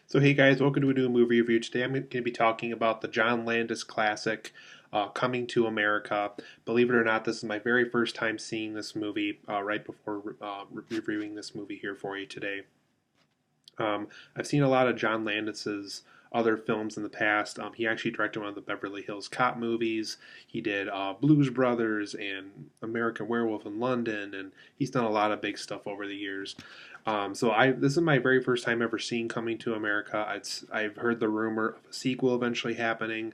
So hey guys, welcome to a new movie review. Today I'm going to be talking about the John Landis classic, Coming to America. Believe it or not, this is my very first time seeing this movie right before reviewing this movie here for you today. I've seen a lot of John Landis's other films in the past. He actually directed one of the Beverly Hills Cop movies. He did Blues Brothers and American Werewolf in London, and he's done a lot of big stuff over the years. So this is my very first time ever seeing Coming to America. I've heard the rumor of a sequel eventually happening,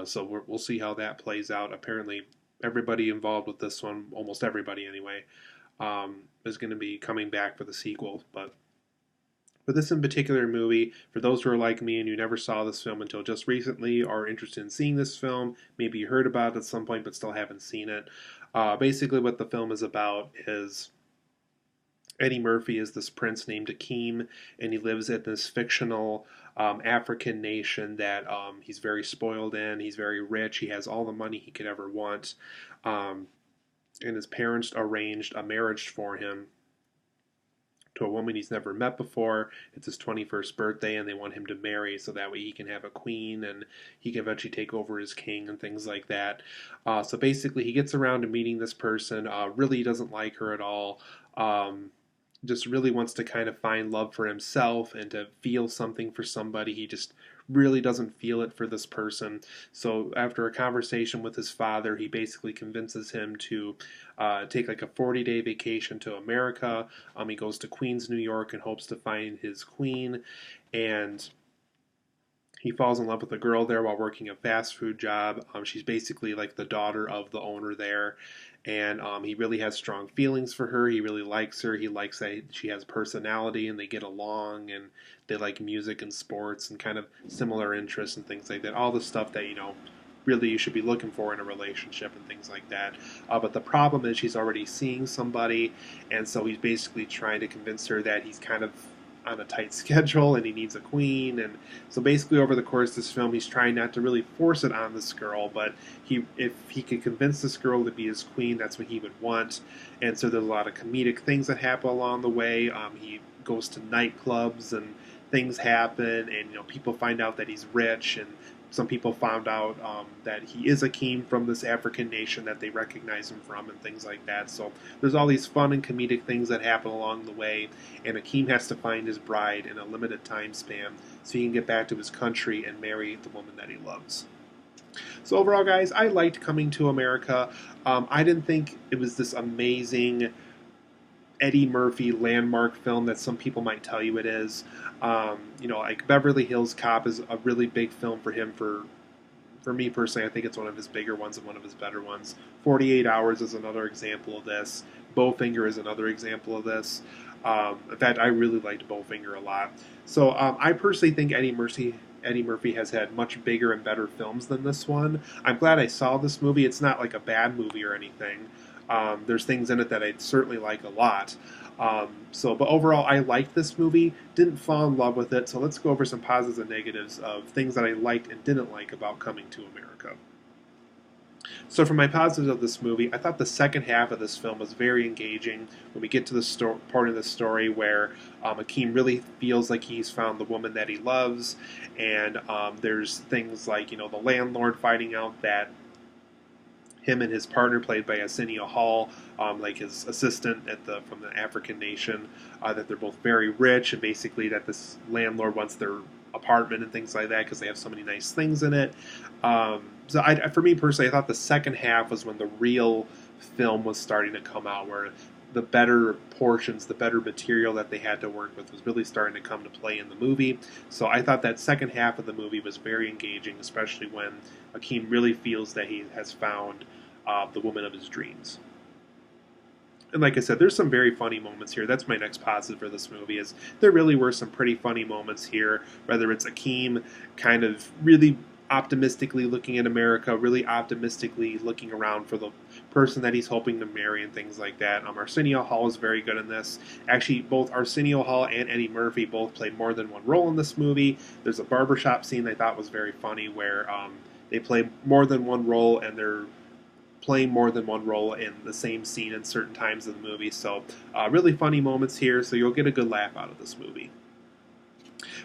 so we'll see how that plays out. Apparently, everybody involved with this one, almost everybody anyway, is going to be coming back for the sequel, but this in particular movie, for those who are like me and you never saw this film until just recently, or are interested in seeing this film, maybe you heard about it at some point but still haven't seen it. Basically, what the film is about is Eddie Murphy is this prince named Akeem, and he lives in this fictional African nation that he's very spoiled in. He's very rich. He has all the money he could ever want. Um, and his parents arranged a marriage for him to a woman he's never met before. It's his 21st birthday, and they want him to marry so that way he can have a queen and he can eventually take over as king and things like that. So basically, he gets around to meeting this person. Really doesn't like her at all. Just really wants to kind of find love for himself and to feel something for somebody. He just really doesn't feel it for this person. So after a conversation with his father, he basically convinces him to take like a 40-day vacation to America. He goes to Queens, New York, and hopes to find his queen. And he falls in love with a girl there while working a fast food job. She's basically like the daughter of the owner there, and he really has strong feelings for her. He really likes her. He likes that she has personality and they get along, and they like music and sports and kind of similar interests and things like that. All the stuff that really you should be looking for in a relationship and things like that. But the problem is she's already seeing somebody, and so he's basically trying to convince her that he's kind of on a tight schedule and he needs a queen. And so basically over the course of this film he's trying not to really force it on this girl, but if he could convince this girl to be his queen, that's what he would want. And so there's a lot of comedic things that happen along the way. He goes to nightclubs and things happen, and people find out that he's rich, and some people found out that he is Akeem from this African nation that they recognize him from, and things like that. So there's all these fun and comedic things that happen along the way, and Akeem has to find his bride in a limited time span so he can get back to his country and marry the woman that he loves. So overall, guys, I liked Coming to America. I didn't think it was this amazing Eddie Murphy landmark film that some people might tell you it is. Like Beverly Hills Cop is a really big film for him. For me personally, I think it's one of his bigger ones and one of his better ones. 48 Hours is another example of this. Bowfinger is another example of this. In fact, I really liked Bowfinger a lot. So I personally think Eddie Murphy has had much bigger and better films than this one. I'm glad I saw this movie. It's not like a bad movie or anything. There's things in it that I certainly like a lot. But overall, I liked this movie. Didn't fall in love with it. So let's go over some positives and negatives of things that I liked and didn't like about Coming to America. So for my positives of this movie, I thought the second half of this film was very engaging. When we get to the part of the story where Akeem really feels like he's found the woman that he loves, and there's things like the landlord finding out that him and his partner, played by Arsenio Hall, like his assistant from the African nation, that they're both very rich, and basically that this landlord wants their apartment and things like that because they have so many nice things in it. For me personally, I thought the second half was when the real film was starting to come out, where the better portions, the better material that they had to work with was really starting to come to play in the movie. So I thought that second half of the movie was very engaging, especially when Akeem really feels that he has found the woman of his dreams. And like I said, there's some very funny moments here. That's my next positive for this movie, is there really were some pretty funny moments here, whether it's Akeem kind of really optimistically looking at America, really optimistically looking around for the person that he's hoping to marry and things like that. Arsenio Hall is very good in this. Actually, both Arsenio Hall and Eddie Murphy both played more than one role in this movie. There's a barbershop scene I thought was very funny where they play more than one role, and they're playing more than one role in the same scene at certain times of the movie. So really funny moments here, so you'll get a good laugh out of this movie.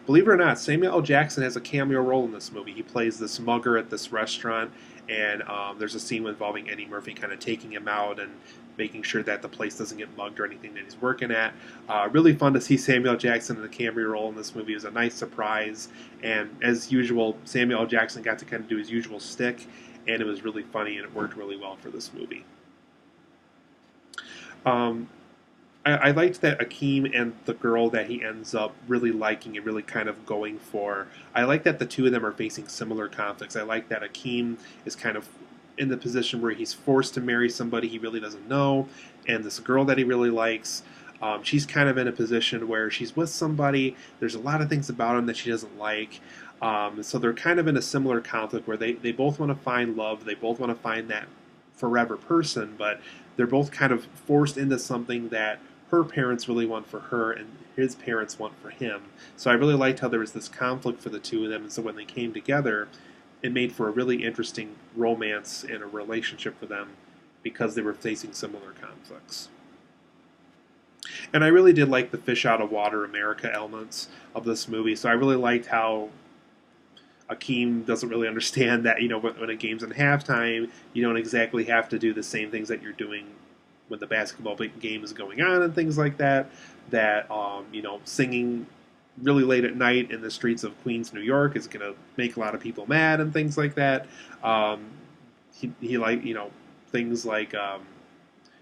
Believe it or not, Samuel L. Jackson has a cameo role in this movie. He plays this mugger at this restaurant, and there's a scene involving Eddie Murphy kind of taking him out and making sure that the place doesn't get mugged or anything that he's working at. Really fun to see Samuel L. Jackson in a cameo role in this movie. It was a nice surprise, and as usual, Samuel L. Jackson got to kind of do his usual stick, and it was really funny, and it worked really well for this movie. Um, I liked that Akeem and the girl that he ends up really liking and really kind of going for. I like that the two of them are facing similar conflicts. I like that Akeem is kind of in the position where he's forced to marry somebody he really doesn't know, and this girl that he really likes, she's kind of in a position where she's with somebody. There's a lot of things about him that she doesn't like. So they're kind of in a similar conflict where they both want to find love. They both want to find that forever person, but they're both kind of forced into something that her parents really want for her and his parents want for him. So I really liked how there was this conflict for the two of them, and so when they came together, it made for a really interesting romance and a relationship for them because they were facing similar conflicts. And I really did like the fish out of water America elements of this movie. So I really liked how Akeem doesn't really understand that, when a game's in halftime, you don't exactly have to do the same things that you're doing when the basketball game is going on and things like that. That, singing really late at night in the streets of Queens, New York is going to make a lot of people mad and things like that. He like, things like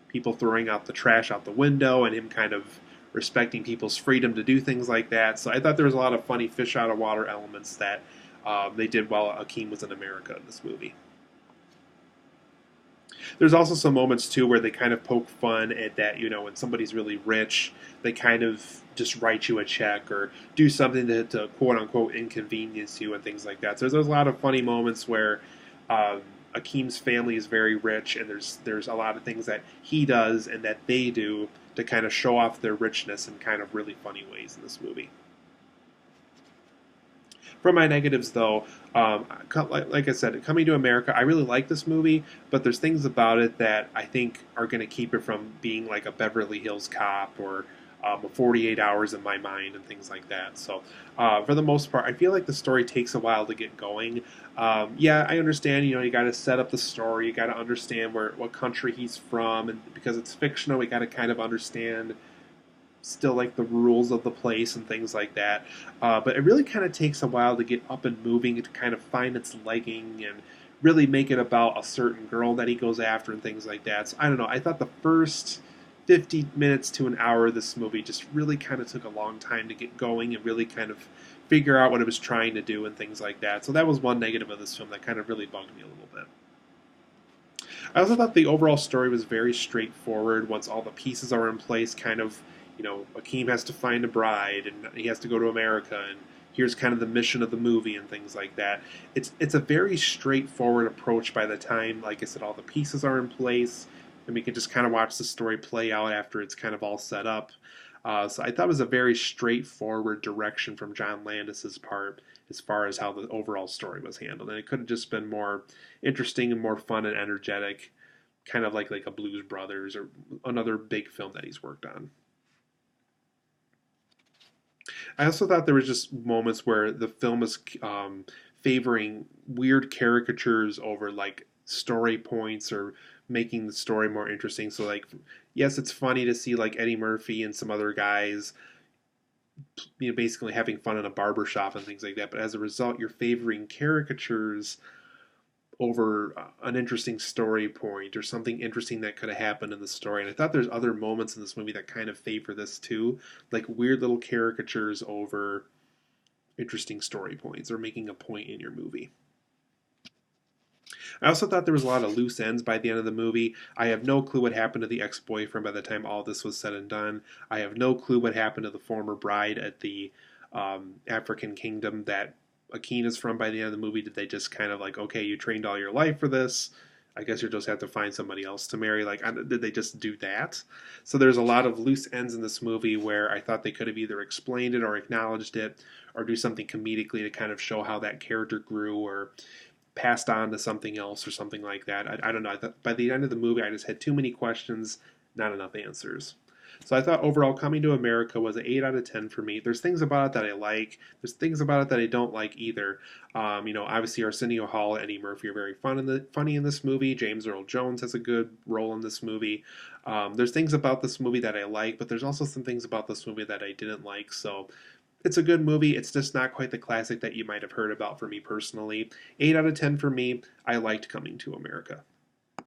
people throwing out the trash out the window and him kind of respecting people's freedom to do things like that. So I thought there was a lot of funny fish out of water elements that they did while Akeem was in America in this movie. There's also some moments too where they kind of poke fun at that, when somebody's really rich, they kind of just write you a check or do something to quote unquote inconvenience you and things like that. So there's a lot of funny moments where Akeem's family is very rich, and there's a lot of things that he does and that they do to kind of show off their richness in kind of really funny ways in this movie. For my negatives, though, like I said, Coming to America, I really like this movie, but there's things about it that I think are going to keep it from being like a Beverly Hills Cop or a 48 Hours in My Mind and things like that. So, for the most part, I feel like the story takes a while to get going. Yeah, I understand. You got to set up the story. You got to understand what country he's from, and because it's fictional, we got to kind of understand still like the rules of the place and things like that. But it really kind of takes a while to get up and moving, to kind of find its legging and really make it about a certain girl that he goes after and things like that. So I don't know. I thought the first 50 minutes to an hour of this movie just really kind of took a long time to get going and really kind of figure out what it was trying to do and things like that. So that was one negative of this film that kind of really bugged me a little bit. I also thought the overall story was very straightforward once all the pieces are in place. Kind of, Akeem has to find a bride and he has to go to America, and here's kind of the mission of the movie and things like that. It's a very straightforward approach by the time, like I said, all the pieces are in place, and we can just kind of watch the story play out after it's kind of all set up. So I thought it was a very straightforward direction from John Landis's part as far as how the overall story was handled, and it could have just been more interesting and more fun and energetic, kind of like a Blues Brothers or another big film that he's worked on. I also thought there was just moments where the film was favoring weird caricatures over like story points or making the story more interesting. So like, yes, it's funny to see like Eddie Murphy and some other guys, basically having fun in a barber shop and things like that. But as a result, you're favoring caricatures over an interesting story point or something interesting that could have happened in the story. And I thought there's other moments in this movie that kind of favor this too, like weird little caricatures over interesting story points or making a point in your movie. I also thought there was a lot of loose ends by the end of the movie. I have no clue what happened to the ex-boyfriend by the time all this was said and done. I have no clue what happened to the former bride at the African kingdom that Akeem is from by the end of the movie. Did they just kind of like, okay, you trained all your life for this, I guess you'll just have to find somebody else to marry? Like, did they just do that? So there's a lot of loose ends in this movie where I thought they could have either explained it or acknowledged it or do something comedically to kind of show how that character grew or passed on to something else or something like that. I don't know. By the end of the movie, I just had too many questions, not enough answers. So I thought overall Coming to America was an 8 out of 10 for me. There's things about it that I like. There's things about it that I don't like either. Obviously Arsenio Hall and Eddie Murphy are very funny in this movie. James Earl Jones has a good role in this movie. There's things about this movie that I like, but there's also some things about this movie that I didn't like. So it's a good movie. It's just not quite the classic that you might have heard about for me personally. 8 out of 10 for me. I liked Coming to America.